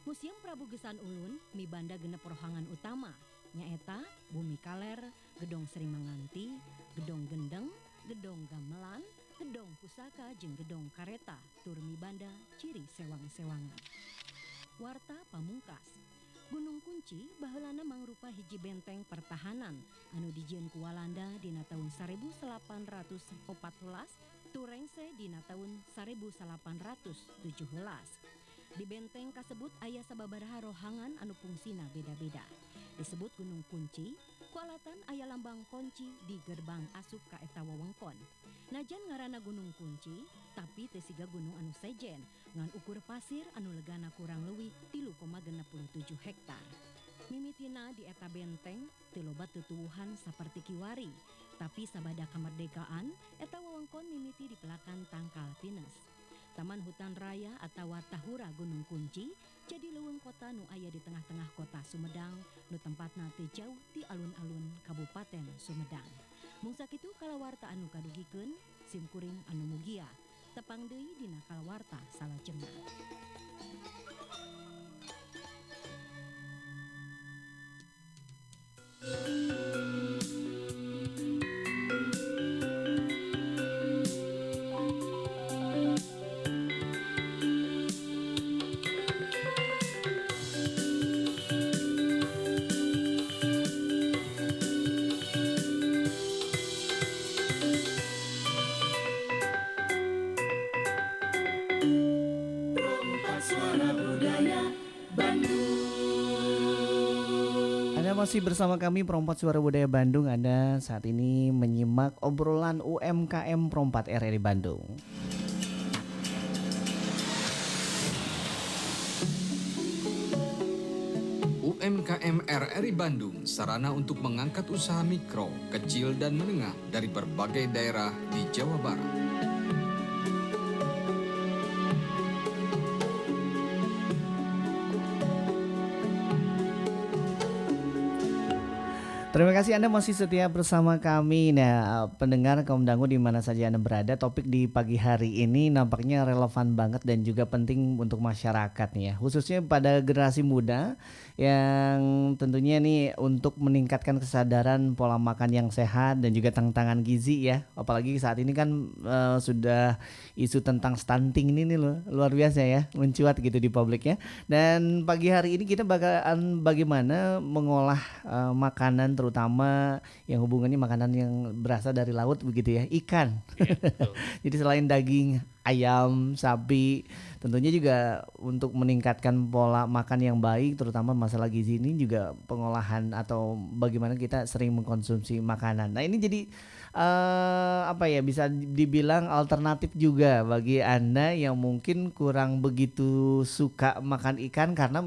Museum Prabu Gesan Ulun mibanda genep rohangan utama nyaeta Bumi Kaler, Gedong Sri Manganti, Gedong Gendeng, Gedong Gamelan, Gedong Pusaka jeung Gedong Kareta tur mibanda ciri sewang-sewangan. Warta pamungkas. Gunung Kunci baheulana mangrupa hiji benteng pertahanan anu dijieun ku Walanda dina taun 1814 turengse dina taun 1817. Di benteng kasebut aya sababaraha rohangan anu fungsina beda-beda. Disebut Gunung Kunci, ku alatan aya lambang kunci di gerbang asup ka eta wewengkon. Najan ngaranna Gunung Kunci, tapi teu siga gunung anu sejen, ngan ukur pasir anu legana kurang leuwih 3,67 hektar. Mimitina di eta benteng teu loba tutuwuhan saperti kiwari, tapi sabada kamardekaan eta wewengkon mimiti dipelakan tangkal pinus. Taman Hutan Raya atawa Tahura Gunung Kunci jadi leuweung kota nu aya di tengah-tengah kota Sumedang nu tempatna teu jauh ti alun-alun Kabupaten Sumedang. Mung sakitu kalawarta anu kadugikeun simkuring anu mugia. Tepang deui dina kalawarta salajengna. Anda masih bersama kami Perompat Suara Budaya Bandung. Anda saat ini menyimak obrolan UMKM Perompat RRI Bandung. UMKM RRI Bandung, sarana untuk mengangkat usaha mikro, kecil, dan menengah dari berbagai daerah di Jawa Barat. Terima kasih Anda masih setia bersama kami. Nah, pendengar kaum dangu di mana saja Anda berada, topik di pagi hari ini nampaknya relevan banget dan juga penting untuk masyarakat nih ya. Khususnya pada generasi muda yang tentunya nih untuk meningkatkan kesadaran pola makan yang sehat dan juga tantangan gizi ya. Apalagi saat ini kan sudah isu tentang stunting ini nih loh, luar biasa ya, mencuat gitu di publik ya. Dan pagi hari ini kita bakalan bagaimana mengolah makanan terutama yang hubungannya makanan yang berasal dari laut begitu ya, ikan. Iya, betul. Jadi selain daging ayam, sapi, tentunya juga untuk meningkatkan pola makan yang baik terutama masalah gizi ini juga pengolahan atau bagaimana kita sering mengkonsumsi makanan. Nah, ini jadi apa ya, bisa dibilang alternatif juga bagi Anda yang mungkin kurang begitu suka makan ikan karena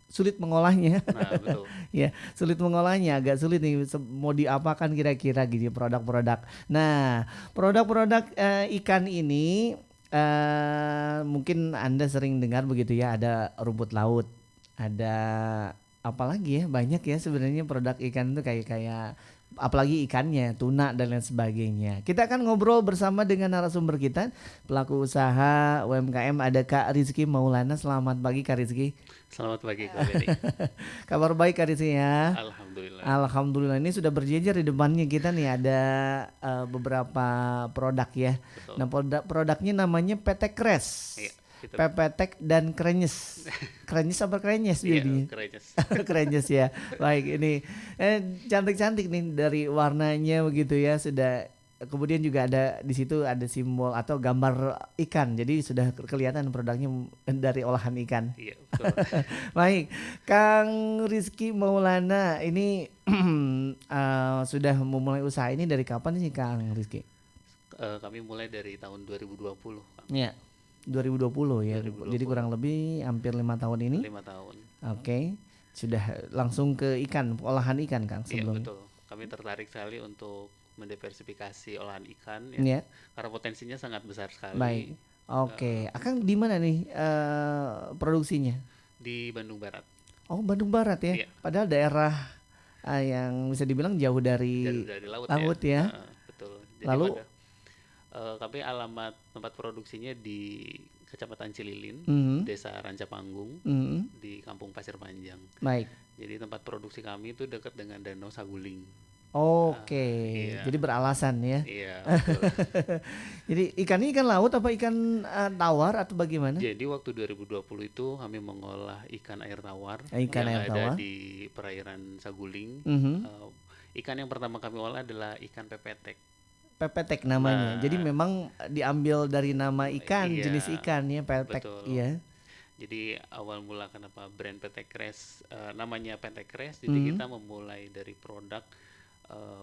sulit mengolahnya. Nah, betul. Ya, sulit mengolahnya, agak sulit nih mau diapakan kira-kira gitu produk-produk. Nah, produk-produk ikan ini mungkin Anda sering dengar begitu ya, ada rumput laut, ada apalagi ya, banyak ya sebenarnya produk ikan itu kayak apalagi ikannya, tuna dan lain sebagainya. Kita akan ngobrol bersama dengan narasumber kita, pelaku usaha UMKM, ada Kak Rizky Maulana. Selamat pagi Kak Rizky. Selamat pagi Kak Beni. Kabar baik Kak Rizky ya? Alhamdulillah. Alhamdulillah, ini sudah berjejer di depannya kita nih ada beberapa produk ya. Betul. Nah, produknya namanya PT Kres. Iya, gitu. Pepetek dan Krenyes. Krenyes apa Krenyes Iya, jadinya? Krenyes. Krenyes ya. Baik, ini cantik-cantik nih dari warnanya begitu ya. Sudah, kemudian juga ada di situ ada simbol atau gambar ikan. Jadi sudah kelihatan produknya dari olahan ikan. Iya, betul. Baik, Kang Rizky Maulana, ini sudah memulai usaha ini dari kapan sih Kang Rizky? Kami mulai dari tahun 2020, Kang. Ya, 2020 ya. 2020. Jadi kurang lebih hampir 5 tahun ini. 5 tahun. Oke. Sudah langsung ke ikan, olahan ikan Kang Iya, sebelumnya. betul. Kami tertarik sekali untuk mendiversifikasi olahan ikan ya. Ya. Karena potensinya sangat besar sekali. Baik. Oke. Akang di mana nih produksinya? Di Bandung Barat. Oh, Bandung Barat ya. Iya. Padahal daerah yang bisa dibilang jauh dari Dari laut laut ya. Betul. Jadi Lalu? kami alamat tempat produksinya di Kecamatan Cililin, Mhm. Desa Rancapanggung, Mhm. di Kampung Pasir Panjang. Baik. Jadi tempat produksi kami itu dekat dengan Danau Saguling. Oke, Iya, jadi beralasan ya. iya betul. Jadi ikannya ikan laut apa ikan tawar atau bagaimana? Jadi waktu 2020 itu kami mengolah ikan air tawar Ikan yang air ada tawar. di perairan Saguling. Mhm. Ikan yang pertama kami olah adalah ikan pepetek. Pepetek namanya. Jadi Nah, memang diambil dari nama ikan, jenis iya ikan ya, pepetek. betul. Iya. Jadi awal mula kenapa brand Petekres namanya Petekres, jadi Mhm. kita memulai dari produk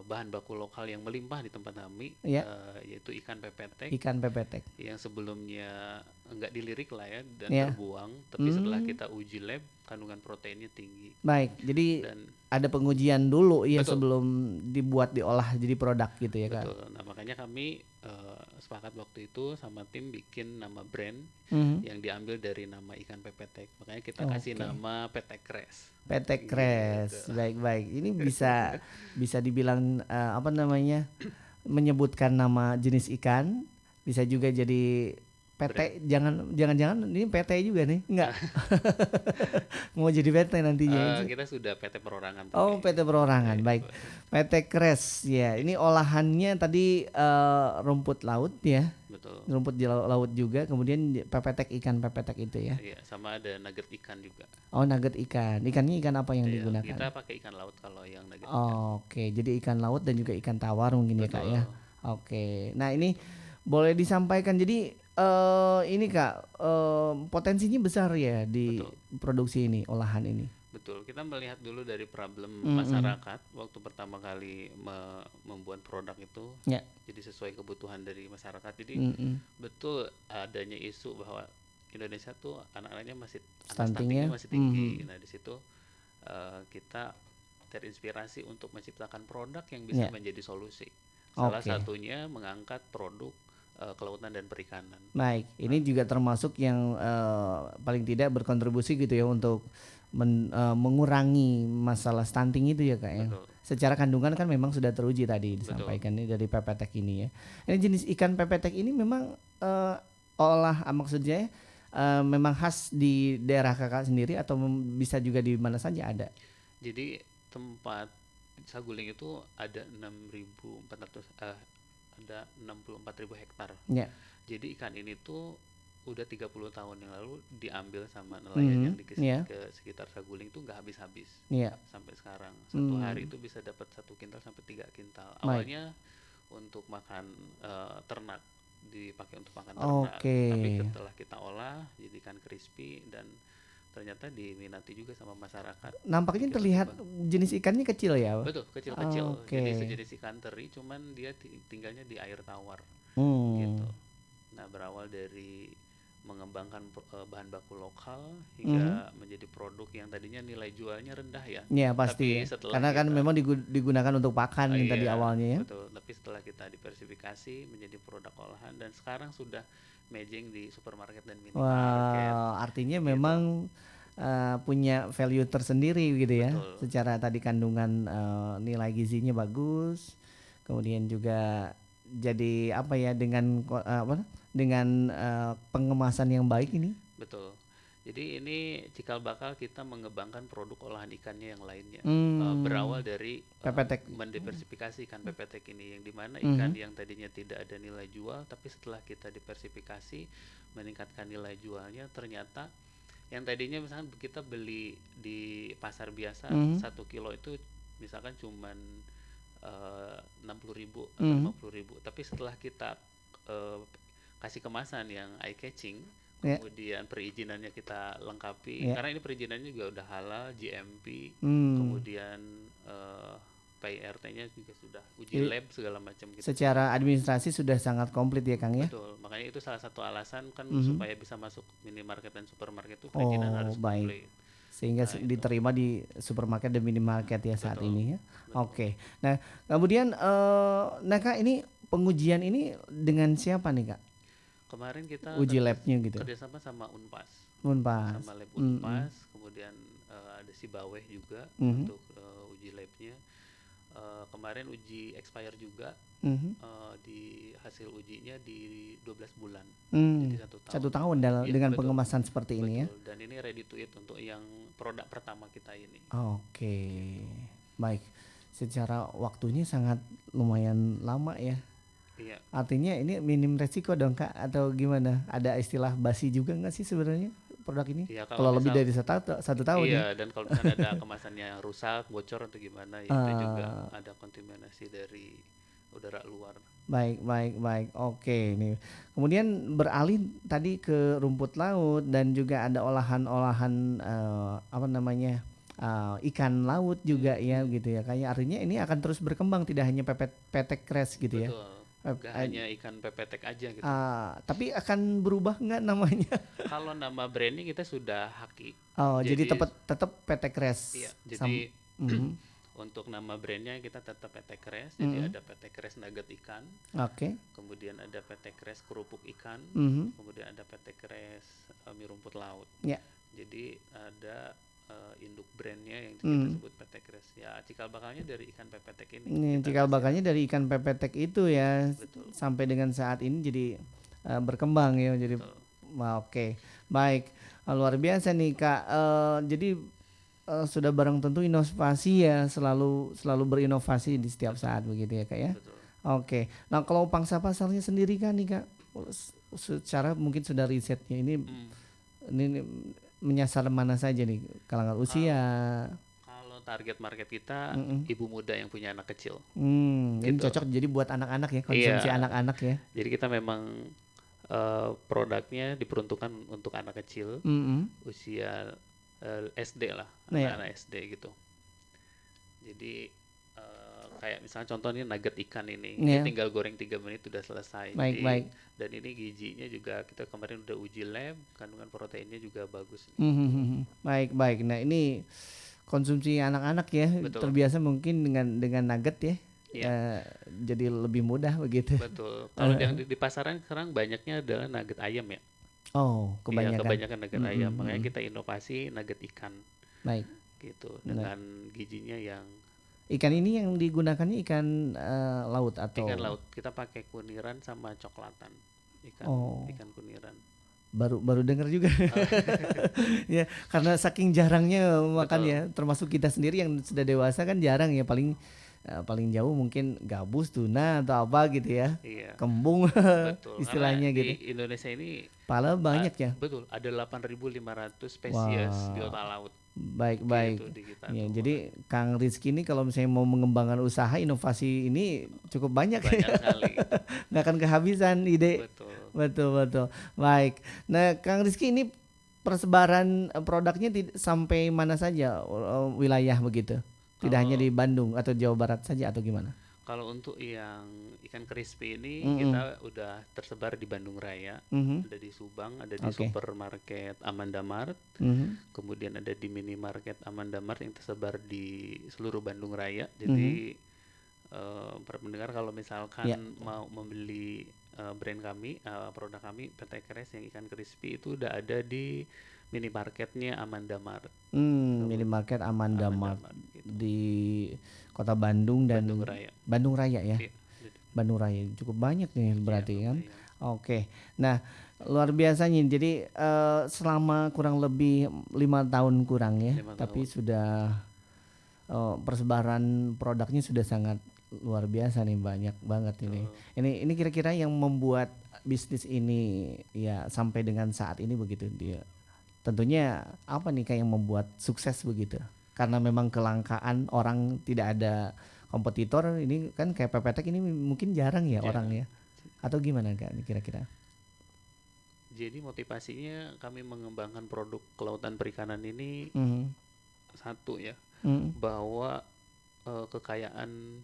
bahan baku lokal yang melimpah di tempat kami, Iya. yaitu ikan pepetek Ikan pepetek. yang sebelumnya enggak dilirik lah ya dan Iya. terbuang, tapi setelah Hmm. kita uji lab kandungan proteinnya tinggi Baik. Jadi dan ada pengujian dulu ya betul sebelum dibuat diolah jadi produk gitu ya, Kak. betul. Nah makanya kami sepakat waktu itu sama tim bikin nama brand Mhm. yang diambil dari nama ikan pepetek. Makanya kita kasih Oke. nama Petekres. Petekres. Gitu. Baik-baik. Ini bisa bisa dibilang apa namanya? Menyebutkan nama jenis ikan, bisa juga jadi PT, jangan-jangan ini PT juga nih. Enggak. Mau jadi PT nantinya. Kita sudah PT perorangan Oh, tapi. PT perorangan. Iya, Baik. PT Kres ya. Ini olahannya tadi rumput laut ya. betul. Rumput di laut juga, kemudian pepetek ikan pepetek itu ya. Iya, sama ada nugget ikan juga. Oh, nugget ikan. Ikannya ikan apa yang Iya, digunakan? kita pakai ikan laut kalau yang nugget ikan. Oke, jadi ikan laut dan juga ikan tawar mungkin ya, Kak Betul. ya. Oke. Nah, ini boleh disampaikan. Jadi ini Kak, potensinya besar ya di Betul. produksi ini, olahan ini. Betul. Kita melihat dulu dari problem Mm-mm. masyarakat waktu pertama kali membuat produk itu. Ya. Jadi sesuai kebutuhan dari masyarakat. Jadi Mm-mm. betul adanya isu bahwa Indonesia tuh anak-anaknya masih Stuntingnya, masih tinggi. Nah, di situ kita terinspirasi untuk menciptakan produk yang bisa Ya. menjadi solusi. Salah Oke. satunya mengangkat produk kelautan dan perikanan. Baik, ini juga termasuk yang paling tidak berkontribusi gitu ya untuk mengurangi masalah stunting itu ya, Kak ya. Betul. Secara kandungan kan memang sudah teruji tadi disampaikan ini dari pepetek ini ya. Ini jenis ikan pepetek ini memang maksudnya memang khas di daerah Kakak sendiri atau bisa juga di mana saja ada? Jadi tempat Saguling itu ada 6.400 ada 64.000 hektar. Ya. Jadi ikan ini tuh udah 30 tahun yang lalu diambil sama nelayan yang di Iya. ke sekitar Saguling tuh nggak habis-habis Iya. sampai sekarang. Satu hari itu bisa dapat 1 kintal sampai 3 kintal. Baik. Awalnya untuk makan ternak, dipakai untuk makan ternak. Oke. Tapi setelah kita olah jadi ikan crispy dan ternyata diminati juga sama masyarakat. Nampaknya Kita terlihat coba. jenis ikannya kecil ya. Betul, kecil-kecil. Oke. Jadi sejenis ikan teri, cuman dia tinggalnya di air tawar gitu. Nah, berawal dari mengembangkan bahan baku lokal hingga menjadi produk yang tadinya nilai jualnya rendah ya. Ya pasti Tapi ya. setelah Karena kan kita- memang digunakan untuk pakan yang tadi Iya, awalnya ya. betul. Tapi setelah kita diversifikasi menjadi produk olahan dan sekarang sudah matching di supermarket dan minimarket. Wah, artinya memang punya value tersendiri gitu ya. Betul. Secara tadi kandungan nilai gizinya bagus, kemudian juga jadi apa ya dengan pengemasan yang baik ini. Betul. Jadi ini cikal bakal kita mengembangkan produk olahan ikannya yang lainnya. Berawal dari Pepetek. mendiversifikasi ikan pepetek ini, yang dimana ikan yang tadinya tidak ada nilai jual, tapi setelah kita diversifikasi meningkatkan nilai jualnya, ternyata yang tadinya misalkan kita beli di pasar biasa 1 kilo itu misalkan cuman 60.000 atau 50.000, tapi setelah kita kasih kemasan yang eye catching, Ya. kemudian perizinannya kita lengkapi, Ya. karena ini perizinannya juga udah halal, GMP, Hmm. kemudian PIRT-nya juga sudah uji Jadi, lab segala macam gitu. Secara administrasi sudah sangat komplit ya, Kang ya. Betul, makanya itu salah satu alasan kan supaya bisa masuk minimarket dan supermarket itu Oh, perizinan harus baik. komplit. Sehingga Nah, itu. diterima di supermarket dan minimarket ya saat Betul. ini ya. Oke. Nah, kemudian nah Kak, ini pengujian ini dengan siapa nih, Kak? Kemarin kita Uji labnya gitu. kerjasama sama Unpas, Unpas. sama lab Unpas, kemudian ada si Baweh juga untuk uji labnya. kemarin uji expire juga, Mhm. di hasil ujinya di 12 bulan. Hmm, Jadi 1 tahun. 1 tahun Iya, dengan betul. pengemasan seperti ini ya. Betul. Dan ini ready to eat untuk yang produk pertama kita ini. Oke, baik. Secara waktunya sangat lumayan lama ya. Iya. Artinya ini minim resiko dong Kak atau gimana? Ada istilah basi juga nggak sih sebenarnya produk ini? Iya, Kalau lebih dari 1 tahun ya? iya, dan kalau misalnya ada kemasannya yang rusak, bocor atau gimana, ya itu juga Ah, ada kontaminasi dari udara luar. baik, baik, baik. Oke, nih. Kemudian beralih tadi ke rumput laut dan juga ada olahan-olahan apa namanya? Ikan laut juga ya gitu ya. Kayak artinya ini akan terus berkembang tidak hanya pepet petek kres gitu ya. Betul. Eh, Gak eh, hanya ikan pepetek aja gitu. tapi akan berubah nggak namanya? Kalau nama brandnya kita sudah haki. Oh, jadi Jadi, tetap petek kres. iya, jadi Mhm. untuk nama brandnya kita tetap PT Kres. Jadi Mhm. ada PT Kres nugget ikan, Oke. kemudian ada PT Kres kerupuk ikan, Mhm. kemudian ada PT Kres mie rumput laut. Ya. Jadi ada induk brandnya yang kita Hmm. sebut PT Kres. Ya, cikal bakalnya dari ikan pepetek ini. Ini Kita cikal hasil- bakalnya dari ikan pepetek itu ya Betul. sampai dengan saat ini jadi berkembang ya jadi Betul. wah, oke. Baik. Luar biasa nih Kak. Jadi sudah barang tentu inovasi ya selalu selalu berinovasi di setiap saat begitu ya Kak ya. Betul. Oke. Nah, kalau pangsa pasarnya sendiri kan nih Kak secara mungkin sudah risetnya ini menyasar mana saja nih kalangan usia. Kalau target market kita Mm-mm. ibu muda yang punya anak kecil. Ini Gitu. cocok jadi buat anak-anak ya konsumsi Iya. anak-anak ya. Jadi kita memang produknya diperuntukkan untuk anak kecil Mm-mm. usia SD lah, Nah, ya. anak-anak SD gitu. Jadi kayak misalnya contohnya nugget ikan ini, Iya. ini tinggal goreng 3 menit udah selesai. Baik, Jadi, baik. dan ini gizinya juga kita kemarin udah uji lab, kandungan proteinnya juga bagus. Baik, baik. Nah, ini konsumsi anak-anak ya Betul. terbiasa mungkin dengan nugget ya. Iya. Jadi lebih mudah begitu. Betul. Kalau yang di pasaran sekarang banyaknya adalah nugget ayam ya. Oh, Iya, kebanyakan. kebanyakan nugget ayam. Mm-mm. Makanya kita inovasi nugget ikan Baik. gitu Nah. dengan gizinya yang Ikan ini yang digunakannya ikan laut atau ikan laut. Kita pakai kuniran sama coklatan. Ikan Oh. ikan kuniran. baru dengar juga. Ya, karena saking jarangnya makan Betul. ya, termasuk kita sendiri yang sudah dewasa kan jarang ya paling jauh mungkin gabus, tuna atau apa gitu ya. Iya. Kembung Betul. istilahnya Karena gitu. di Indonesia ini Pala banyak ya. betul, ada 8.500 spesies Wah. biota laut. Baik-baik. Gitu di kita Ya, tuh. jadi Kang Rizky ini kalau misalnya mau mengembangkan usaha inovasi ini cukup banyak Banyak ya. sekali. Nggak akan kehabisan ide. Betul. Betul. Baik. Nah, Kang Rizky ini persebaran produknya sampai mana saja wilayah begitu? Tidak hanya di Bandung atau Jawa Barat saja atau gimana? Kalau untuk yang ikan crispy ini Mm-mm. kita udah tersebar di Bandung Raya, Mhm, ada di Subang, ada di Oke. supermarket Amanda Mart, mhm. kemudian ada di minimarket Amanda Mart yang tersebar di seluruh Bandung Raya. Jadi para pendengar kalau misalkan Ya. mau membeli brand kami, produk kami PT Kres yang ikan crispy itu udah ada di minimarketnya Amanda Mart. Minimarket Amanda Mart gitu. di Kota Bandung dan Bandung Raya. Bandung Raya ya. Iya, gitu. Bandung Raya cukup banyak nih berarti Iya, kan. lumayan. Oke. Nah, luar biasanya. Jadi selama kurang lebih 5 tahun kurang ya, 5 tapi tahun. sudah persebaran produknya sudah sangat luar biasa nih, banyak banget ini. Ini kira-kira yang membuat bisnis ini ya sampai dengan saat ini begitu dia. Tentunya apa nih kayak yang membuat sukses begitu? Karena memang kelangkaan orang tidak ada kompetitor ini kan kayak Pepetek ini mungkin jarang ya orang ya. Atau gimana Kak ini kira-kira? Jadi motivasinya kami mengembangkan produk kelautan perikanan ini satu ya, bahwa kekayaan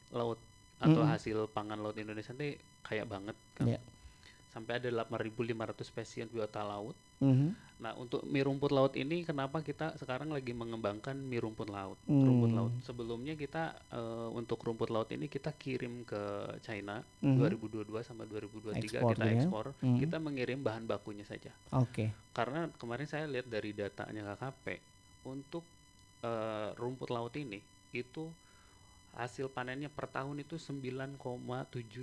laut atau hasil pangan laut Indonesia ini kaya banget kan. Yeah. Sampai ada 8.500 spesies biota laut. Nah, untuk mie rumput laut ini kenapa kita sekarang lagi mengembangkan mie rumput laut? Rumput laut. Sebelumnya kita untuk rumput laut ini kita kirim ke China 2022 sama 2023 Ekspor kita ya. ekspor. Kita mengirim bahan bakunya saja. Oke. Karena kemarin saya lihat dari datanya KKP untuk rumput laut ini itu hasil panennya per tahun itu 9,7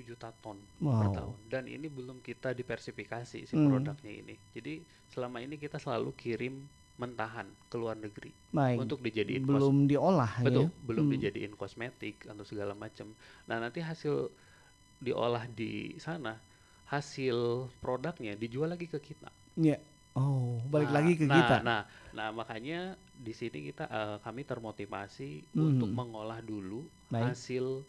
juta ton per Wow. tahun. Dan ini belum kita diversifikasi si Hmm. produknya ini. Jadi selama ini kita selalu kirim mentahan ke luar negeri Baik. untuk dijadiin Belum diolah betul, ya. belum dijadiin kosmetik atau segala macam. Nah, nanti hasil diolah di sana, hasil produknya dijual lagi ke kita. Ya. Oh, balik Nah, lagi ke nah, kita. nah, makanya di sini kami termotivasi untuk mengolah dulu Baik. hasil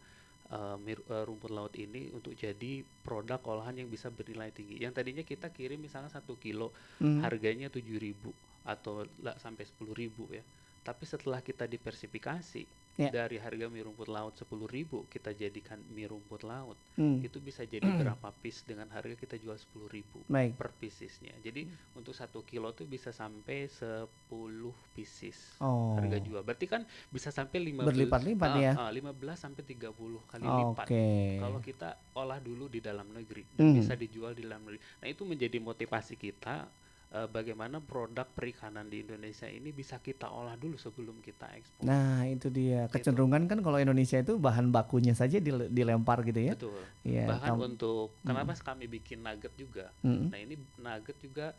rumput laut ini untuk jadi produk olahan yang bisa bernilai tinggi. Yang tadinya kita kirim misalnya 1 kilo harganya 7.000 atau sampai 10.000 ya. Tapi setelah kita diversifikasi Ya. dari harga mie rumput laut 10.000 kita jadikan mie rumput laut, Hmm. itu bisa jadi berapa piece dengan harga kita jual 10.000 Baik. per piecesnya. Jadi untuk 1 kilo tuh bisa sampai 10 pieces Oh. harga jual. Berarti kan bisa sampai 15 Berlipat-lipat ya. 15 sampai 30 kali lipat. Oke. Kalau kita olah dulu di dalam negeri dan Hmm. bisa dijual di dalam negeri. Nah, itu menjadi motivasi kita bagaimana produk perikanan di Indonesia ini bisa kita olah dulu sebelum kita ekspor. Nah, itu dia. Gitu. Kecenderungan kan kalau Indonesia itu bahan bakunya saja dilempar gitu ya. Betul. Iya, Bahkan untuk kenapa kami bikin nugget juga. Mm-mm. Nah, ini nugget juga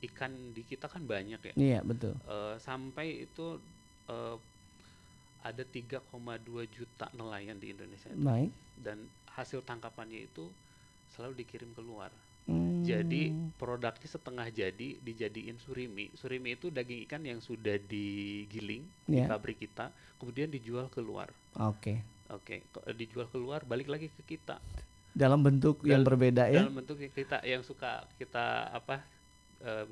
ikan di kita kan banyak ya. Iya, betul. Sampai itu ada 3,2 juta nelayan di Indonesia itu. Baik. Dan hasil tangkapannya itu selalu dikirim keluar. Hmm. Jadi produknya setengah jadi dijadiin surimi. Surimi itu daging ikan yang sudah digiling di Ya. pabrik kita, kemudian dijual keluar. Oke. Oke, dijual keluar balik lagi ke kita. Dalam bentuk yang berbeda ya. Dalam bentuk yang kita yang suka kita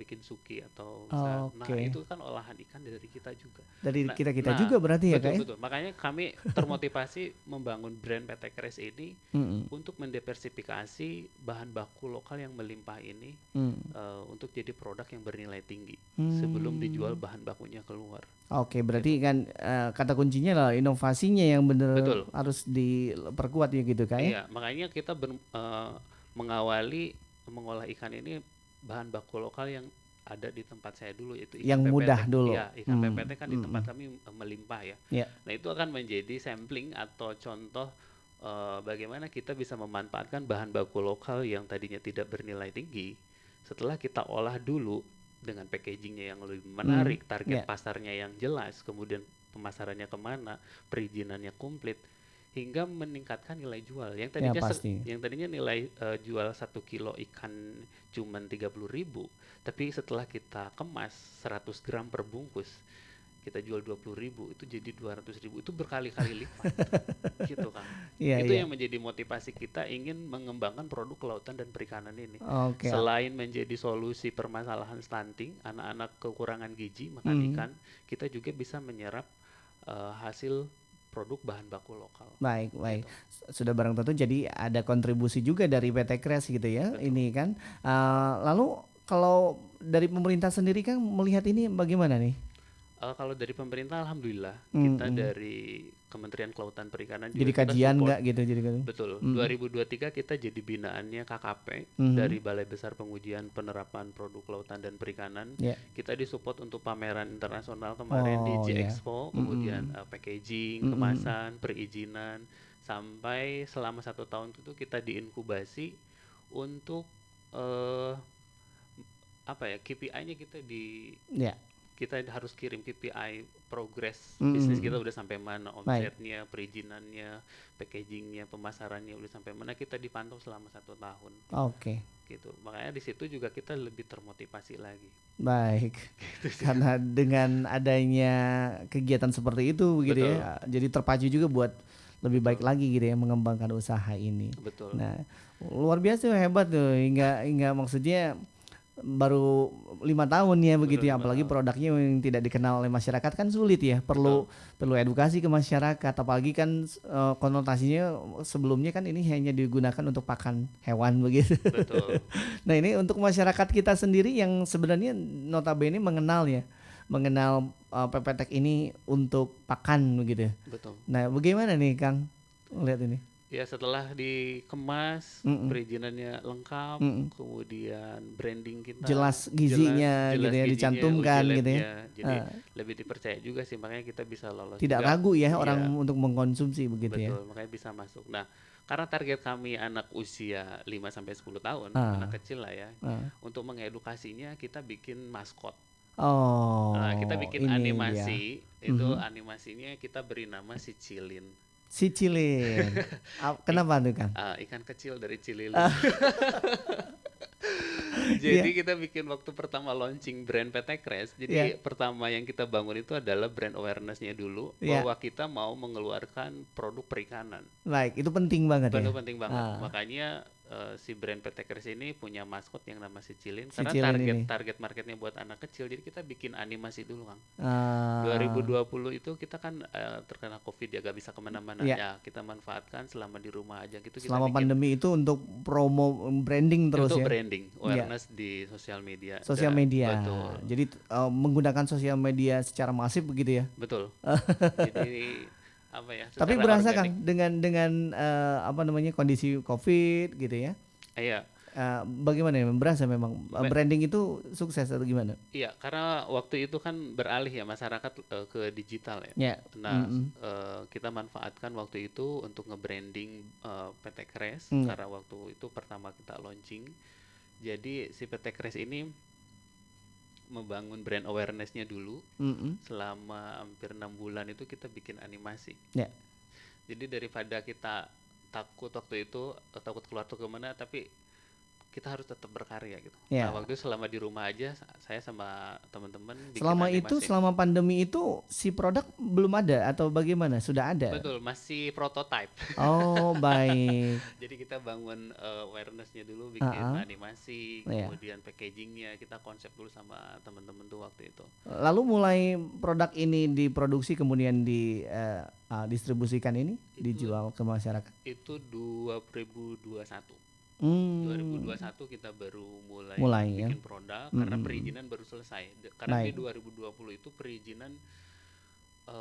bikin suki atau nah Oke. itu kan olahan ikan dari kita juga. Dari Nah, kita nah, juga berarti ya, betul, Kak ya? betul. Makanya kami termotivasi membangun brand PT Kres ini Mm-mm. untuk mendiversifikasi bahan baku lokal yang melimpah ini Mm. untuk jadi produk yang bernilai tinggi Hmm. sebelum dijual bahan bakunya keluar. Oke, berarti kan kata kuncinya lah inovasinya yang benar Betul. harus diperkuat ya gitu, Kak ya? Iya, makanya kita mengolah ikan ini bahan baku lokal yang ada di tempat saya dulu, yaitu ikan Yang PPT. mudah dulu. Iya, ikan PPT kan di tempat kami melimpah ya. Ya. Nah, itu akan menjadi sampling atau contoh bagaimana kita bisa memanfaatkan bahan baku lokal yang tadinya tidak bernilai tinggi. Setelah kita olah dulu dengan packagingnya yang lebih menarik, target pasarnya yang jelas, kemudian pemasarannya kemana, perizinannya komplit, hingga meningkatkan nilai jual. Yang tadinya pasti. yang tadinya nilai jual 1 kilo ikan cuman 30.000, tapi setelah kita kemas 100 gram per bungkus, kita jual 20.000, itu jadi 200.000, itu berkali-kali lipat. Gitu kan. Iya, Itu iya. yang menjadi motivasi kita ingin mengembangkan produk kelautan dan perikanan ini. Oke. Selain menjadi solusi permasalahan stunting, anak-anak kekurangan gizi makan ikan, kita juga bisa menyerap hasil produk bahan baku lokal. Baik, baik. Sudah barang tentu jadi ada kontribusi juga dari PT Kres gitu ya. Betul. Ini kan. Lalu kalau dari pemerintah sendiri kan melihat ini bagaimana nih? Kalau dari pemerintah, alhamdulillah kita dari Kementerian Kelautan Perikanan juga Jadi kita kajian support. nggak gitu jadi kan? Betul. 2023 kita jadi binaannya KKP dari Balai Besar Pengujian Penerapan Produk Kelautan dan Perikanan. Ya. Kita disupport untuk pameran internasional kemarin di Oh, ya. G-Expo, kemudian packaging, kemasan, perizinan, sampai selama 1 tahun itu kita diinkubasi untuk KPI-nya Ya. kita harus kirim KPI progres bisnis kita udah sampai mana, omsetnya, perizinannya, packagingnya, pemasarannya udah sampai mana, kita dipantau selama 1 tahun. Oke. Gitu. Makanya di situ juga kita lebih termotivasi lagi. Baik. Karena dengan adanya kegiatan seperti itu gitu ya, jadi terpacu juga buat lebih baik lagi gitu ya mengembangkan usaha ini. Betul. Nah, luar biasa hebat tuh hingga maksudnya baru 5 tahun ya begitu ya, apalagi produknya yang tidak dikenal oleh masyarakat kan sulit ya, perlu edukasi ke masyarakat, apalagi kan konotasinya sebelumnya kan ini hanya digunakan untuk pakan hewan begitu. Betul. Nah, ini untuk masyarakat kita sendiri yang sebenarnya notabene mengenal PPT ini untuk pakan begitu. Betul. Nah, bagaimana nih Kang lihat ini? Ya setelah dikemas, Mm-mm. perizinannya lengkap, Mm-mm. kemudian branding kita Jelas jelas, gizinya gitu jelas ya, gizinya, uji dicantumkan gitu ya. labnya, jadi Eh, lebih dipercaya juga sih, makanya kita bisa lolos Tidak juga. ragu ya orang Iya, untuk mengkonsumsi begitu ya. betul, makanya bisa masuk. Nah, karena target kami anak usia 5 sampai 10 tahun, Ah, anak kecil lah ya. ah. Untuk mengedukasinya kita bikin maskot. Nah, kita Oh, bikin ini dia. animasi, itu Mhm. animasinya kita beri nama si Cilin. Sicilin. Kenapa tuh kan? Ikan kecil dari Cililin. Jadi Iya, kita bikin waktu pertama launching brand PT Kres. iya, Jadi pertama yang kita bangun itu adalah brand awareness-nya dulu iya. bahwa kita mau mengeluarkan produk perikanan. Baik, itu penting banget ya. Benar penting banget. Ah, Makanya si brand PT Kres ini punya maskot yang nama si Cilin karena Sicilin ini. target marketnya buat anak kecil. Jadi kita bikin animasi dulu, Kang. Ah, 2020 itu kita kan terkena COVID ya gak bisa kemana-mana iya. ya, kita manfaatkan selama di rumah aja gitu, kita Selama bikin pandemi itu untuk promo branding terus untuk ya. branding Iya. awareness di sosial media. Sosial media. Betul. Jadi menggunakan sosial media secara masif begitu ya. Betul. Jadi apa ya? Tapi Secara berasa organik. Kang dengan apa namanya kondisi Covid gitu ya. Iya, Bagaimana ya? Berasa memang Ba- branding itu sukses atau gimana? iya, karena waktu itu kan beralih ya masyarakat ke digital ya. Ya. Nah, Mm-mm. kita manfaatkan waktu itu untuk nge-branding PT Kres Mm. karena waktu itu pertama kita launching. Jadi si PT Kres ini membangun brand awareness-nya dulu. Mm-mm. Selama hampir 6 bulan itu kita bikin animasi. Ya. Jadi daripada kita takut waktu itu, takut keluar tuh kemana, tapi kita harus tetap berkarya gitu. Ya. Nah waktu itu selama di rumah aja, saya sama teman-teman bikin Selama itu, animasi. selama pandemi itu si produk belum ada atau bagaimana? Sudah ada? Betul, masih prototype. Oh, baik. Jadi kita bangun awareness-nya dulu, bikin Ah, ah. animasi, Iya. kemudian packaging-nya kita konsep dulu sama teman-teman tuh waktu itu. Lalu mulai produk ini diproduksi kemudian distribusikan ini dijual ke masyarakat. Itu 2021. Hmm, 2021 kita baru mulai mulai ya. bikin produk karena Mm-mm. perizinan baru selesai. Karena di Baik. 2020 itu perizinan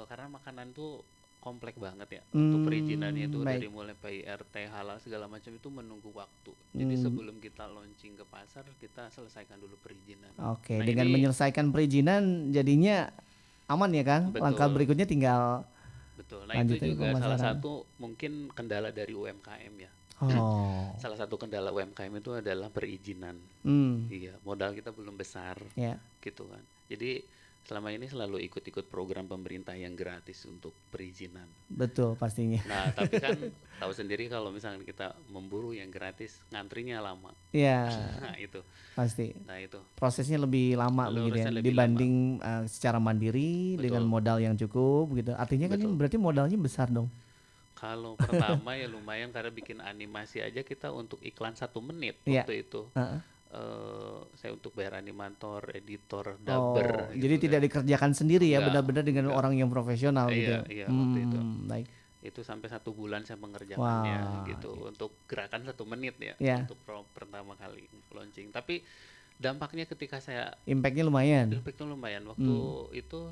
karena makanan tuh kompleks banget ya. Untuk perizinannya itu Baik. dari mulai PIRT, halal segala macam itu menunggu waktu. Jadi sebelum kita launching ke pasar, kita selesaikan dulu perizinan. Oke, Nah, dengan ini menyelesaikan perizinan jadinya aman ya Kang. Betul. Langkah berikutnya tinggal betul. Nah, lanjut itu aja juga salah pemasaran. satu mungkin kendala dari UMKM ya. Oh. Salah satu kendala UMKM itu adalah perizinan. Hmm, Iya, modal kita belum besar. ya. Gitu kan. Jadi selama ini selalu ikut-ikut program pemerintah yang gratis untuk perizinan. Betul pastinya. Nah, tapi kan tahu sendiri kalau misalnya kita memburu yang gratis, ngantrinya lama. Ya, Nah, itu. pasti. Nah, itu. Prosesnya lebih lama begitu ya Prosesnya lebih dibanding secara mandiri dengan Betul. modal yang cukup gitu. Artinya kan ini Betul. berarti modalnya besar dong. Kalau pertama ya lumayan karena bikin animasi aja kita untuk iklan 1 menit Iya. waktu itu. Heeh. Saya untuk bayar animator, editor, Oh, dubber jadi gitu tidak kan. dikerjakan sendiri ya, Enggak, benar-benar dengan enggak. orang yang profesional gitu. Iya, iya, waktu itu. Baik. Itu sampai 1 bulan saya mengerjakannya Wah, gitu untuk gerakan 1 menit ya Iya. untuk pertama kali launching. Tapi dampaknya ketika saya Impactnya lumayan. impactnya lumayan waktu itu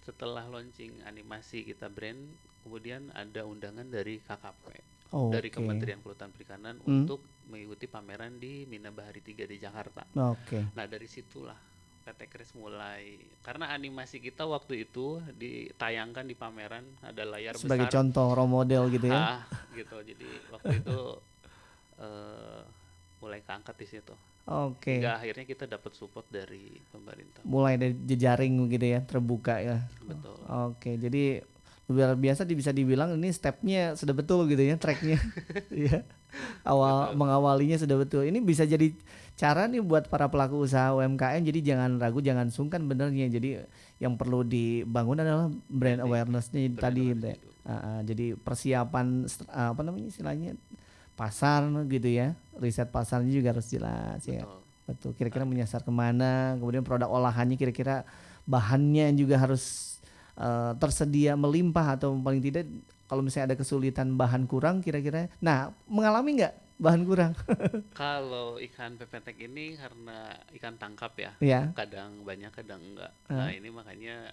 setelah launching animasi kita brand, kemudian ada undangan dari KKP Oh, dari oke. Kementerian Kelautan Perikanan untuk mengikuti pameran di Mina Bahari 3 di Jakarta. Oke. Nah dari situlah PT Kres mulai, karena animasi kita waktu itu ditayangkan di pameran, ada layar Sebagai besar contoh role model gitu ya. gitu. Jadi waktu itu mulai keangkat di situ. Oke. Hingga akhirnya kita dapat support dari pemerintah. Mulai dari jejaring gitu ya, terbuka ya. Betul. Oke, jadi luar biasa bisa dibilang ini stepnya sudah betul gitu ya, tracknya. Iya. Mengawalinya sudah betul. Ini bisa jadi cara nih buat para pelaku usaha UMKM. Jadi jangan ragu, jangan sungkan benernya. Jadi yang perlu dibangun adalah brand awareness-nya tadi. awareness itu. Jadi persiapan apa namanya istilahnya pasar gitu ya. Riset pasarnya juga harus jelas ya. Betul. Betul. Kira-kira menyasar kemana? Kemudian produk olahannya kira-kira bahannya juga harus tersedia melimpah atau paling tidak kalau misalnya ada kesulitan bahan kurang kira-kira. Nah, mengalami nggak bahan kurang? Kalau ikan pepetek ini karena ikan tangkap ya, Ya. kadang banyak kadang enggak. Nah ini makanya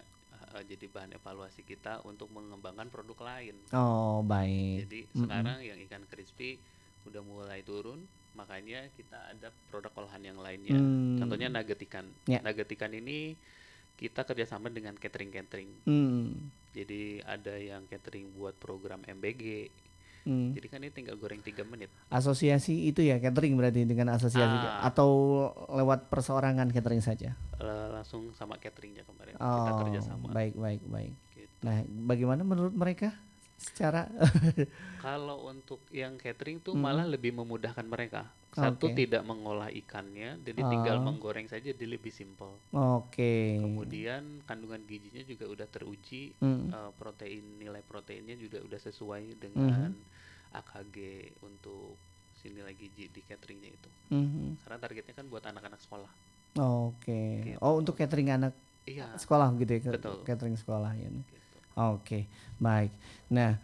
jadi bahan evaluasi kita untuk mengembangkan produk lain. Oh, baik. Jadi sekarang yang ikan crispy udah mulai turun, makanya kita ada produk olahan yang lainnya. Contohnya nugget ikan. Ya. Nugget ikan ini kita kerjasama dengan catering. Jadi ada yang catering buat program MBG. Jadi kan ini tinggal goreng 3 menit. Asosiasi itu ya catering berarti dengan asosiasi atau lewat perseorangan catering saja? Langsung sama cateringnya kemarin kita kerjasama. Baik. Gitu. Nah, bagaimana menurut mereka secara Kalau untuk yang catering tuh malah lebih memudahkan mereka. Satu, tidak mengolah ikannya, jadi tinggal menggoreng saja, jadi lebih simpel. Kemudian kandungan gizinya juga udah teruji, nilai proteinnya juga udah sesuai dengan AKG untuk si nilai gizi di cateringnya itu. Karena targetnya kan buat anak-anak sekolah. Gitu. Oh, untuk catering anak sekolah gitu ya? Betul. Catering sekolah ya. Gitu. Oke, baik. Nah,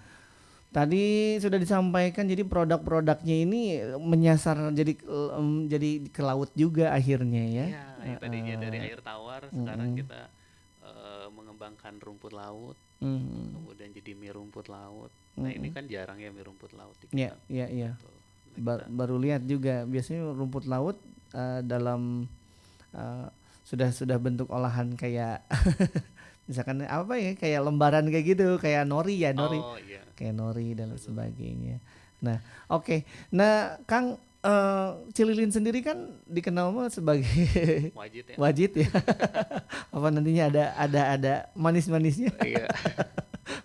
tadi sudah disampaikan jadi produk-produknya ini menyasar jadi ke laut juga akhirnya ya. Iya, yang tadinya dari air tawar sekarang kita mengembangkan rumput laut, kemudian jadi mie rumput laut. Nah, ini kan jarang ya mie rumput laut di kita. Iya. Baru lihat juga biasanya rumput laut dalam sudah bentuk olahan kayak misalkan apa ya, kayak lembaran kayak gitu, kayak nori ya, kayak nori dan sebagainya. Nah, oke. Nah, Kang, Cililin sendiri kan dikenal mah sebagai wajit ya. Apa nantinya ada manis-manisnya? Iya.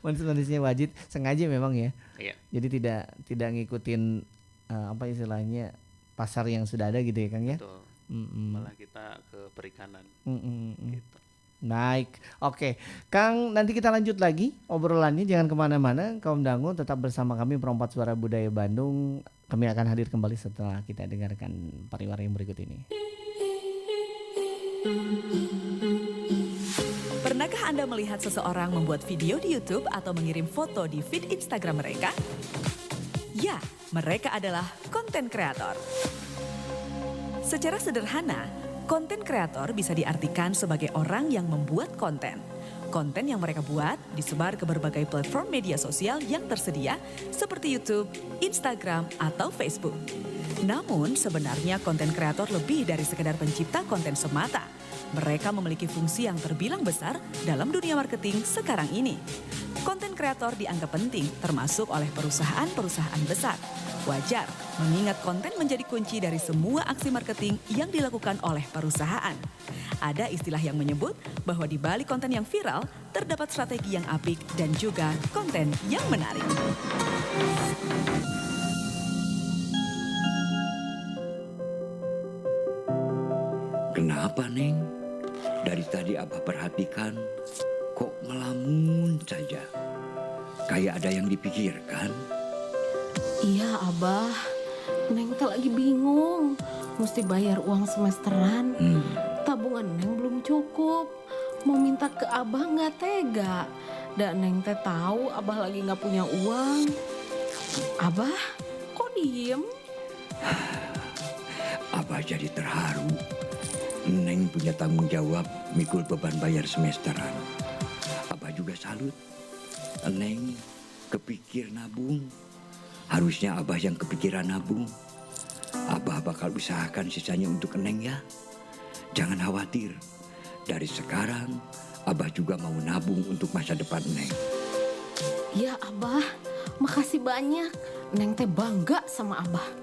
Manis-manisnya wajit, sengaja memang ya. Iya. Jadi tidak ngikutin apa istilahnya pasar yang sudah ada gitu ya, Kang ya. Betul. Malah kita ke perikanan. Gitu. Baik, oke. Kang, nanti kita lanjut lagi obrolannya, jangan kemana-mana. Kaum Dangu tetap bersama kami Perompak Suara Budaya Bandung. Kami akan hadir kembali setelah kita dengarkan pariwara yang berikut ini. Pernahkah Anda melihat seseorang membuat video di YouTube atau mengirim foto di feed Instagram mereka? Ya, mereka adalah konten kreator. Secara sederhana, konten kreator bisa diartikan sebagai orang yang membuat konten. Konten yang mereka buat disebar ke berbagai platform media sosial yang tersedia seperti YouTube, Instagram, atau Facebook. Namun sebenarnya konten kreator lebih dari sekedar pencipta konten semata. Mereka memiliki fungsi yang terbilang besar dalam dunia marketing sekarang ini. Konten kreator dianggap penting termasuk oleh perusahaan-perusahaan besar. Wajar, mengingat konten menjadi kunci dari semua aksi marketing yang dilakukan oleh perusahaan. Ada istilah yang menyebut bahwa di balik konten yang viral, terdapat strategi yang apik dan juga konten yang menarik. Kenapa, Neng? Dari tadi Abah perhatikan, kok ngelamun saja. Kayak ada yang dipikirkan. Iya Abah, Neng teh lagi bingung. Mesti bayar uang semesteran. Tabungan Neng belum cukup. Mau minta ke Abah gak tega. Dan Neng teh tahu Abah lagi gak punya uang. Abah, kok diem? Abah jadi terharu. Neng punya tanggung jawab mikul beban bayar semesteran. Abah juga salut. Neng kepikir nabung. Harusnya Abah yang kepikiran nabung. Abah bakal usahakan sisanya untuk Neng ya. Jangan khawatir. Dari sekarang Abah juga mau nabung untuk masa depan Neng. Ya Abah, makasih banyak. Neng teh bangga sama Abah.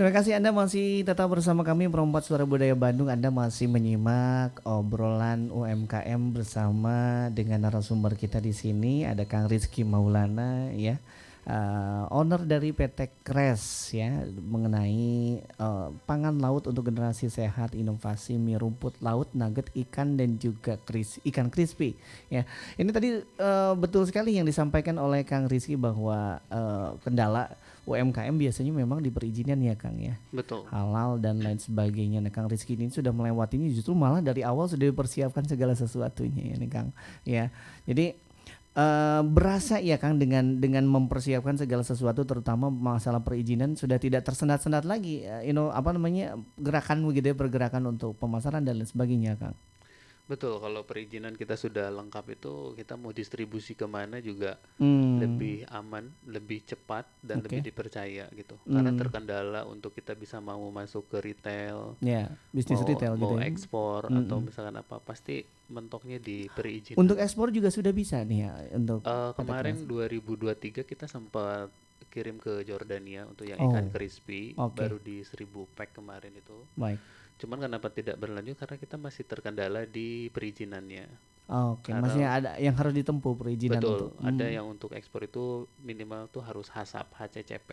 terima kasih Anda masih tetap bersama kami Perempat Suara Budaya Bandung. Anda masih menyimak obrolan UMKM bersama dengan narasumber kita di sini ada Kang Rizky Maulana ya. Owner dari PT Kres ya, mengenai pangan laut untuk generasi sehat, inovasi mie rumput laut, nugget ikan dan juga ikan crispy ya. Ini tadi betul sekali yang disampaikan oleh Kang Rizky bahwa kendala UMKM biasanya memang di perizinan ya Kang ya. Betul. Halal dan lain sebagainya. Nah Kang Rizky ini sudah melewatinya, justru malah dari awal sudah dipersiapkan segala sesuatunya ya nih Kang ya. Jadi berasa ya Kang dengan mempersiapkan segala sesuatu, terutama masalah perizinan sudah tidak tersendat-sendat lagi gerakan begitu ya, pergerakan untuk pemasaran dan lain sebagainya Kang. Betul, kalau perizinan kita sudah lengkap itu kita mau distribusi kemana juga lebih aman, lebih cepat dan lebih dipercaya gitu. Karena terkendala untuk kita bisa mau masuk ke retail, bisnis retail mau gitu ya. ekspor atau misalkan apa, pasti mentoknya di perizinan. Untuk ekspor juga sudah bisa nih ya untuk kemarin 2023 kita sempat kirim ke Jordania untuk yang ikan crispy, baru di 1000 pack kemarin itu. Baik. Cuman kenapa tidak berlanjut karena kita masih terkendala di perizinannya. Masih ada yang harus ditempuh perizinan. Betul, ada yang untuk ekspor itu minimal tuh harus HACCP, HCCP.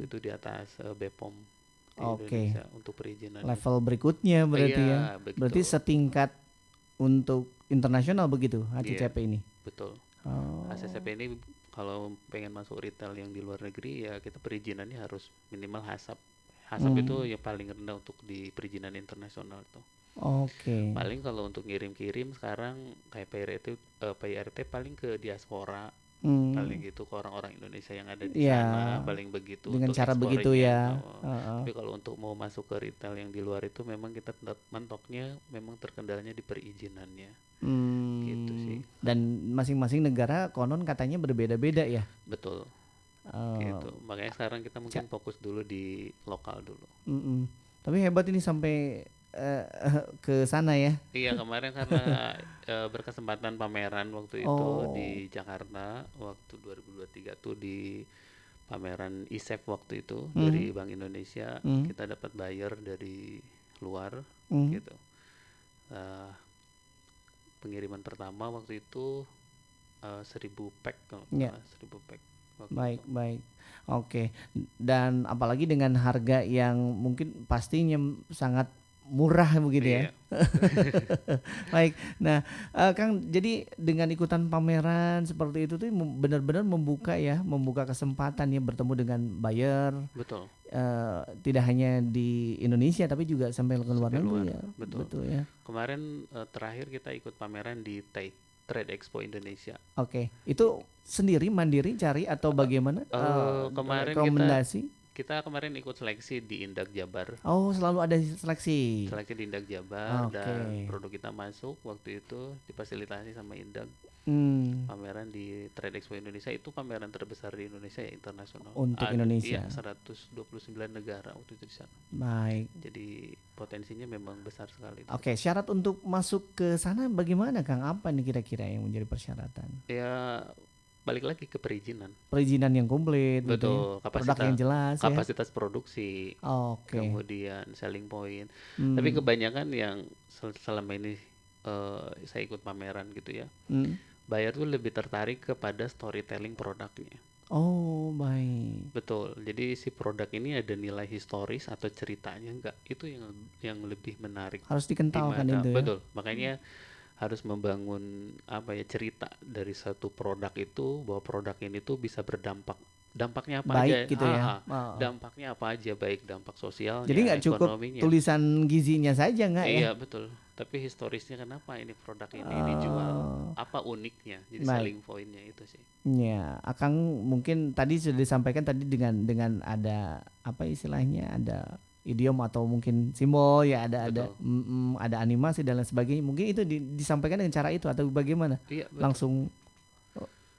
Itu di atas BPOM di Indonesia untuk perizinan. Level berikutnya berarti ya. Betul. Berarti setingkat untuk internasional begitu HCCP ini. Betul. HCCP ini kalau pengen masuk retail yang di luar negeri ya kita perizinannya harus minimal HACCP. HACCP itu yang paling rendah untuk di perizinan internasional itu. Paling kalau untuk ngirim-kirim sekarang kayak PIRT paling ke diaspora, paling gitu ke orang-orang Indonesia yang ada di sana, paling begitu. Dengan cara begitu ya. Tapi kalau untuk mau masuk ke retail yang di luar itu memang kita mentoknya memang terkendalanya di perizinannya. Gitu sih. Dan masing-masing negara konon katanya berbeda-beda ya. Betul. Gitu. Makanya sekarang kita mungkin fokus dulu di lokal dulu. Tapi hebat ini sampai ke sana ya. Iya, kemarin karena berkesempatan pameran waktu itu di Jakarta waktu 2023 tuh di pameran ISEF waktu itu dari Bank Indonesia, kita dapat buyer dari luar gitu. Pengiriman pertama waktu itu 1000 pack kalau 1000 pack. Baik. Oke. Dan apalagi dengan harga yang mungkin pastinya sangat murah begitu ya. Baik. Nah, Kang, jadi dengan ikutan pameran seperti itu tuh benar-benar membuka kesempatan ya bertemu dengan buyer. Betul. Tidak hanya di Indonesia tapi juga sampai ke luar negeri ya. Betul ya. Kemarin terakhir kita ikut pameran di Trade Expo Indonesia. Itu sendiri mandiri cari atau bagaimana? Kemarin rekomendasi? Kita kemarin ikut seleksi di Indak Jabar. Selalu ada seleksi. Seleksi di Indak Jabar dan produk kita masuk waktu itu difasilitasi sama Indak. Pameran di Trade Expo Indonesia itu pameran terbesar di Indonesia ya, internasional. Untuk Indonesia. 129 negara waktu itu di sana. Baik. Jadi potensinya memang besar sekali. Syarat untuk masuk ke sana bagaimana Kang? Apa nih kira-kira yang menjadi persyaratan? Ya balik lagi ke perizinan. Perizinan yang komplit. Betul. Produk yang jelas. Kapasitas produksi. Kemudian selling point. Tapi kebanyakan yang selama ini saya ikut pameran gitu ya. Buyer tuh lebih tertarik kepada storytelling produknya. Baik. Betul. Jadi si produk ini ada nilai historis atau ceritanya enggak? Itu yang lebih menarik. Harus dikentalkan itu ya. Betul. Makanya harus membangun cerita dari satu produk itu bahwa produk ini tuh bisa berdampak. Dampaknya apa baik aja? Gitu ya. Dampaknya apa aja, baik dampak sosial. Jadi nggak cukup tulisan gizinya saja nggak ya? Iya betul. Tapi historisnya kenapa ini produk ini dijual? Apa uniknya? Jadi selling pointnya itu sih. Ya, Akang mungkin tadi sudah disampaikan tadi dengan ada apa istilahnya, ada idiom atau mungkin simbol ya, ada animasi dan lain sebagainya. Mungkin itu disampaikan dengan cara itu atau bagaimana? Iya, betul. Langsung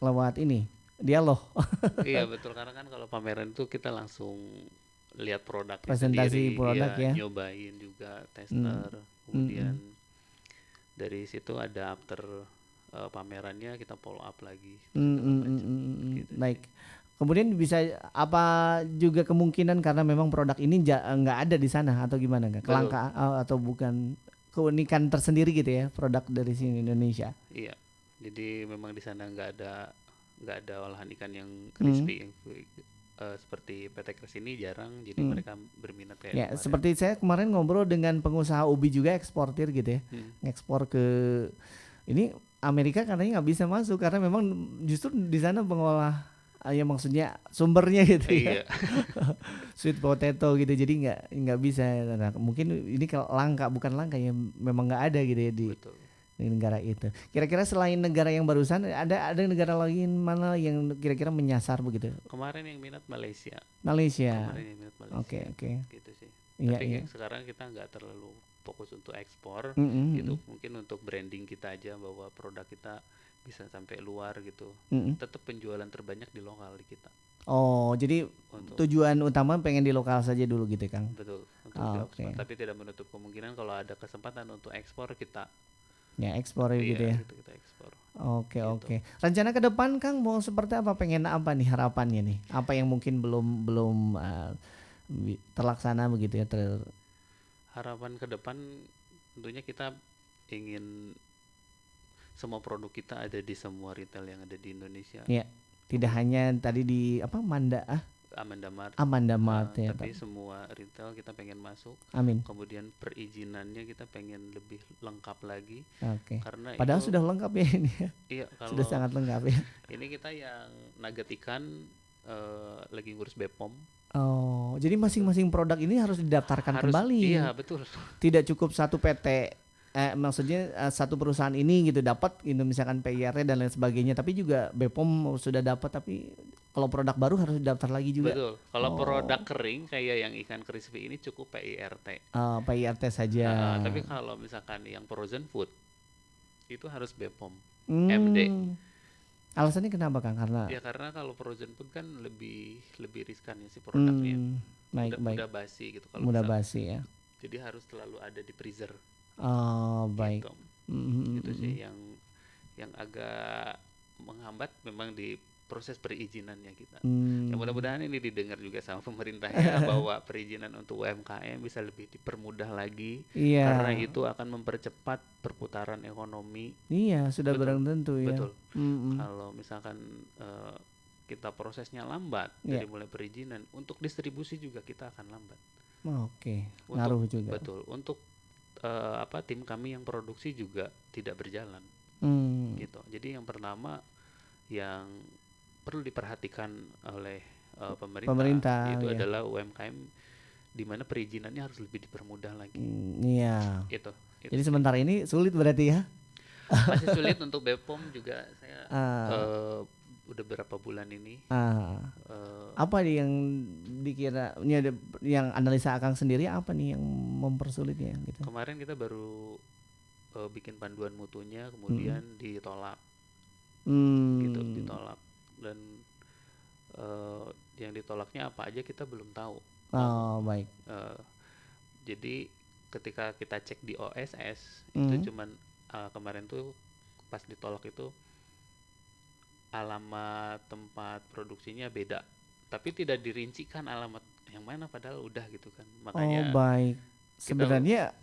lewat ini dialog. Iya betul, karena kan kalau pameran itu kita langsung lihat produk presentasi sendiri, produk ya, nyobain juga tester, kemudian dari situ ada after pamerannya kita follow up lagi. Gitu. Baik. Kemudian bisa apa juga kemungkinan karena memang produk ini nggak ada di sana atau gimana nggak? Betul. Kelangkaan atau bukan keunikan tersendiri gitu ya produk dari sini Indonesia. Iya, jadi memang di sana nggak ada olahan ikan yang crispy, seperti PT Kres ini jarang, jadi mereka berminat kayak Ya, kemarin. seperti saya kemarin ngobrol dengan pengusaha ubi juga eksportir gitu ya, ngekspor ke ini Amerika katanya nggak bisa masuk karena memang justru di sana pengolah ya maksudnya sumbernya gitu ya. Iya. Sweet potato gitu jadi nggak bisa. Nah, mungkin ini kalau langka bukan langka ya memang nggak ada gitu ya Betul. di negara itu. Kira-kira selain negara yang barusan ada negara lain mana yang kira-kira menyasar begitu? Kemarin yang minat Malaysia. Malaysia. Kemarin yang minat Malaysia. Oke. Gitu sih. Iya, Tapi iya. sekarang kita nggak terlalu fokus untuk ekspor, Mm-mm, gitu. Mungkin untuk branding kita aja bahwa produk kita bisa sampai luar gitu. mm-mm. Tetap penjualan terbanyak di lokal di kita. Oh, jadi Untuk tujuan utama pengen di lokal saja dulu gitu, Kang. betul untuk Ah, diekspor. oke. Tapi tidak menutup kemungkinan kalau ada kesempatan untuk ekspor kita Ya, ekspor gitu ya. gitu kita ekspor. Oke, Gitu. oke. Rencana ke depan Kang mau seperti apa? Pengen apa nih harapannya nih? Apa yang mungkin belum terlaksana begitu ya? Harapan ke depan tentunya kita ingin semua produk kita ada di semua retail yang ada di Indonesia. Ya, tidak hanya tadi di apa Amanda Mart. Amanda Mart ya. Tapi semua retail kita pengen masuk. Amin. Kemudian perizinannya kita pengen lebih lengkap lagi Oke. karena Padahal itu, sudah lengkap ya ini ya. iya kalau Sudah sangat lengkap ya. ini kita yang nugget ikan lagi ngurus BPOM. Oh, jadi masing-masing produk ini harus didaftarkan kembali. Iya betul. Tidak cukup satu PT maksudnya satu perusahaan ini gitu dapat gitu misalkan PIR dan lain sebagainya tapi juga BPOM sudah dapat tapi kalau produk baru harus daftar lagi juga. Betul. Kalau Oh. produk kering kayak yang ikan crispy ini cukup PIRT. PIRT saja. Tapi kalau misalkan yang frozen food itu harus BPOM. Hmm. MD. Alasannya kenapa Kang? Karena Ya karena kalau frozen food kan lebih riskan ya si produknya. baik. Mudah basi gitu kalau Mudah misal. basi ya. Jadi harus selalu ada di freezer. Oh, baik. Gitu. Mhm, Itu mhm. sih yang agak menghambat memang di proses perizinannya kita. Ya mudah-mudahan ini didengar juga sama pemerintah ya bahwa perizinan untuk UMKM bisa lebih dipermudah lagi Iya. karena itu akan mempercepat perputaran ekonomi. Iya, sudah Betul, barang tentu ya. Betul. Mm-mm. Kalau misalkan kita prosesnya lambat Iya. dari mulai perizinan, untuk distribusi juga kita akan lambat. Oke, Untuk- ngaruh juga. Betul. Untuk tim kami yang produksi juga tidak berjalan Hmm. gitu. Jadi yang pertama yang perlu diperhatikan oleh pemerintah itu iya. adalah UMKM di mana perizinannya harus lebih dipermudah lagi. Iya. Itu Jadi sementara ini sulit berarti ya? masih sulit untuk BPOM juga saya udah berapa bulan ini Ah. Apa nih yang dikira yang analisa Akang sendiri apa nih yang mempersulitnya gitu? kemarin kita baru bikin panduan mutunya kemudian ditolak gitu, ditolak dan yang ditolaknya apa aja kita belum tahu. Oh, baik. Jadi ketika kita cek di OSS itu cuman kemarin tuh pas ditolak itu alamat tempat produksinya beda, tapi tidak dirincikan alamat yang mana padahal udah gitu kan. Makanya Oh, baik. Sebenarnya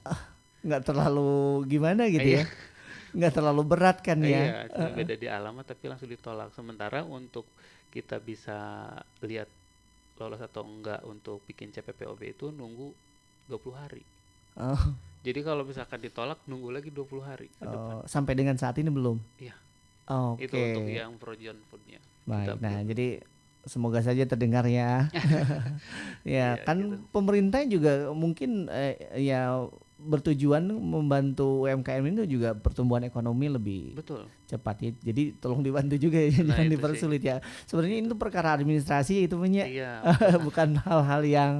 nggak terlalu gimana gitu ya? Nggak terlalu berat kan ya? iya, cuma beda di alamat tapi langsung ditolak. Sementara untuk kita bisa lihat lolos atau enggak untuk bikin CPPOB itu nunggu 20 hari. Oh, Jadi kalau misalkan ditolak nunggu lagi 20 hari ke depan. sampai dengan saat ini belum. Iya. Oke. Itu untuk yang frozen foodnya. Baik. Kita Nah, belum. jadi semoga saja terdengar ya. Ya, Iya, kan gitu. pemerintah juga mungkin ya bertujuan membantu UMKM itu juga pertumbuhan ekonomi lebih Betul. cepat ya. Jadi tolong dibantu juga ya, Nah, jangan itu dipersulit ya. Sebenarnya itu perkara administrasi itu punya Iya. bukan hal-hal yang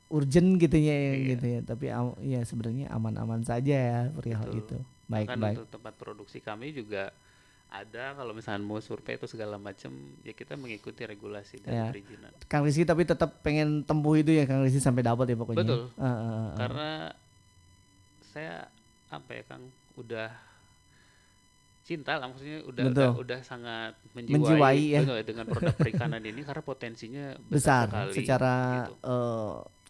urgent gitu ya, Iya. gitu ya. Tapi ya sebenarnya aman-aman saja ya perihal Betul. itu. Baik, Bahkan baik. untuk tempat produksi kami juga ada kalau misalnya mau survei itu segala macam ya kita mengikuti regulasi dan Ya. perizinan. Kang Rizky tapi tetap pengen tempuh itu ya Kang Rizky sampai dapat ya pokoknya. Betul. Karena Karena saya apa ya Kang udah cinta lah, maksudnya Betul. udah sangat Menjiwai ya. betul, dengan produk perikanan ini karena potensinya Besar besar sekali secara gitu.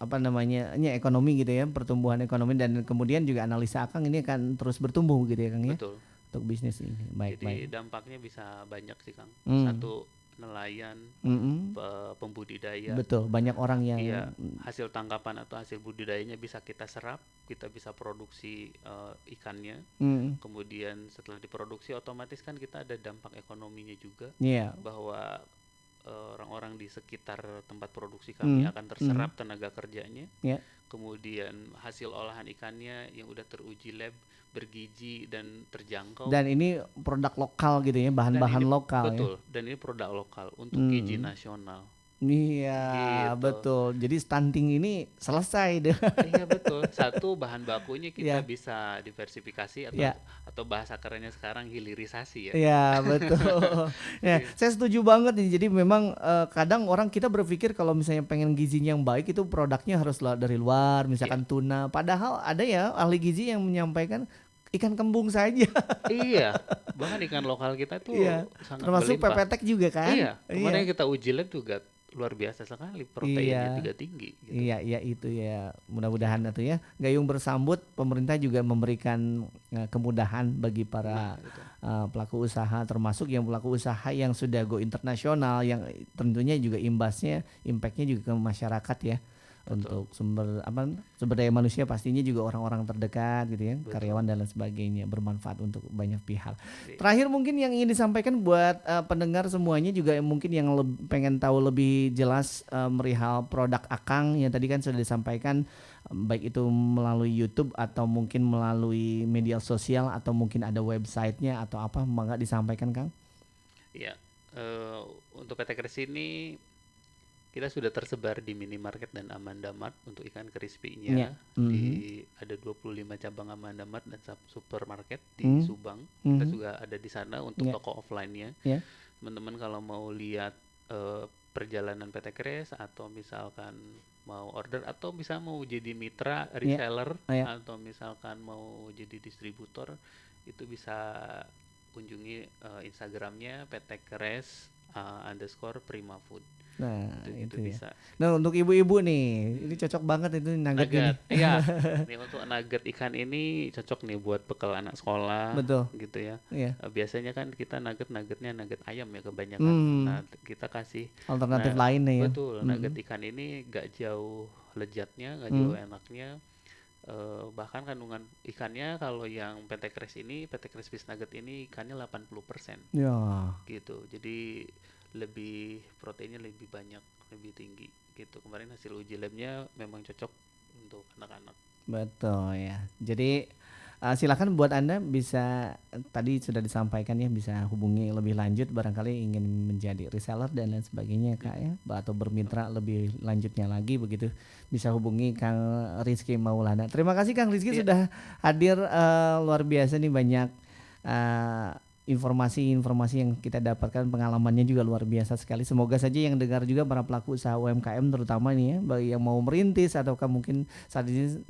apa namanya ekonomi gitu ya, pertumbuhan ekonomi, dan kemudian juga analisa Akang ini akan terus bertumbuh gitu ya Kang ya Betul. untuk bisnis ini. Baik. Jadi dampaknya bisa banyak sih Kang. Hmm. Satu, nelayan, Mm-mm. pembudidaya. Betul, banyak orang yang Iya, hasil tangkapan atau hasil budidayanya bisa kita serap, kita bisa produksi ikannya. Mm. Kemudian setelah diproduksi otomatis kan kita ada dampak ekonominya juga, Iya. bahwa orang-orang di sekitar tempat produksi kami akan terserap tenaga kerjanya. Ya. Kemudian hasil olahan ikannya yang udah teruji lab, bergizi dan terjangkau. Dan ini produk lokal gitu ya, bahan-bahan Dan ini- lokal betul, dan ini produk lokal untuk gizi nasional. ya. Iya, Gitu. betul. Jadi stunting ini selesai deh. Iya betul. Satu, bahan bakunya kita Iya. bisa diversifikasi atau Iya. atau bahasa kerennya sekarang hilirisasi ya. Iya, betul. Ya, saya setuju banget nih. Jadi memang kadang orang kita berpikir kalau misalnya pengen gizinya yang baik itu produknya harus dari luar, misalkan tuna. Padahal ada ya ahli gizi yang menyampaikan ikan kembung saja. Iya, bahkan ikan lokal kita tuh Iya. sangat Termasuk berlimpah. pepetek juga kan? Iya, kemarin kita uji lab juga luar biasa sekali, proteinnya Iya. juga tinggi gitu. Iya itu ya. Mudah-mudahan itu ya. Gayung bersambut, pemerintah juga memberikan kemudahan bagi para pelaku usaha, termasuk yang pelaku usaha yang sudah go internasional, yang tentunya juga impactnya juga ke masyarakat ya. Untuk sumber daya manusia pastinya juga orang-orang terdekat gitu ya, karyawan dan lain sebagainya, bermanfaat untuk banyak pihak. Terakhir mungkin yang ingin disampaikan buat pendengar semuanya juga mungkin yang pengen tahu lebih jelas perihal produk Akang yang tadi kan sudah disampaikan, baik itu melalui YouTube atau mungkin melalui media sosial atau mungkin ada websitenya atau apa, mangga disampaikan Kang. Iya, untuk PT Kris ini kita sudah tersebar di minimarket dan Amandamart untuk ikan crispy-nya. Ada 25 cabang Amandamart dan supermarket di Subang. Kita juga ada di sana untuk toko offline-nya. Teman-teman kalau mau lihat perjalanan PT Kris atau misalkan mau order atau bisa mau jadi mitra reseller atau misalkan mau jadi distributor, itu bisa kunjungi Instagramnya PT Kris _Prima Food. Nah, itu ya. bisa. Nah, untuk ibu-ibu nih, ini cocok banget itu nugget ini. Iya. Nih untuk nugget ikan ini cocok nih buat bekal anak sekolah. Betul. Gitu ya. Iya. Biasanya kan kita nuggetnya nugget ayam ya kebanyakan. Nah, kita kasih alternatif lain nih ya. Betul. Nugget ikan ini gak jauh lezatnya, gak jauh enaknya. Bahkan kandungan ikannya kalau yang PT Kris Fish Nugget ini ikannya 80%. Ya. Gitu. Jadi lebih proteinnya lebih banyak, lebih tinggi gitu. Kemarin hasil uji labnya memang cocok untuk anak-anak. Betul ya. Jadi silakan buat Anda bisa, tadi sudah disampaikan ya, bisa hubungi lebih lanjut barangkali ingin menjadi reseller dan lain sebagainya Kak ya, atau bermitra lebih lanjutnya lagi begitu, bisa hubungi Kang Rizky Maulana. Terima kasih Kang Rizky sudah hadir, luar biasa nih, banyak informasi-informasi yang kita dapatkan, pengalamannya juga luar biasa sekali. Semoga saja yang dengar juga para pelaku usaha UMKM terutama nih ya, bagi yang mau merintis ataukah mungkin saat ini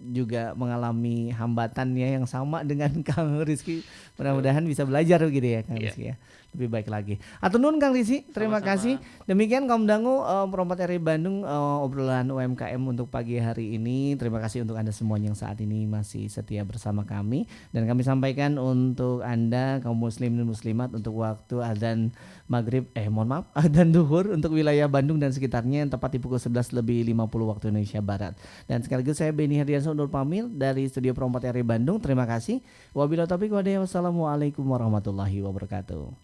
juga mengalami hambatan ya yang sama dengan Kang Rizky, mudah-mudahan bisa belajar gitu ya Kang Rizky ya, lebih baik lagi. Atur nuhun Kang Rizky, terima kasih. Demikian Kaum Dangu Perompat RI Bandung, obrolan UMKM untuk pagi hari ini. Terima kasih untuk Anda semua yang saat ini masih setia bersama kami, dan kami sampaikan untuk Anda kaum muslim dan muslimat untuk waktu azan maghrib, azan duhur untuk wilayah Bandung dan sekitarnya tepat di pukul 11:50 waktu Indonesia Barat. Dan sekaligus saya Beni Hardiansyah undur pamit dari studio Perompat RI Bandung. Terima kasih. Wabillahi taufiq walhidayah. Wassalamualaikum warahmatullahi wabarakatuh.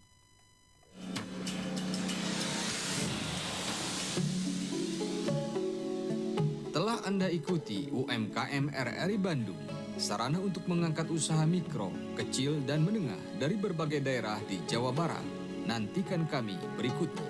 Telah Anda ikuti UMKM RRI Bandung, sarana untuk mengangkat usaha mikro, kecil, dan menengah dari berbagai daerah di Jawa Barat. Nantikan kami berikutnya.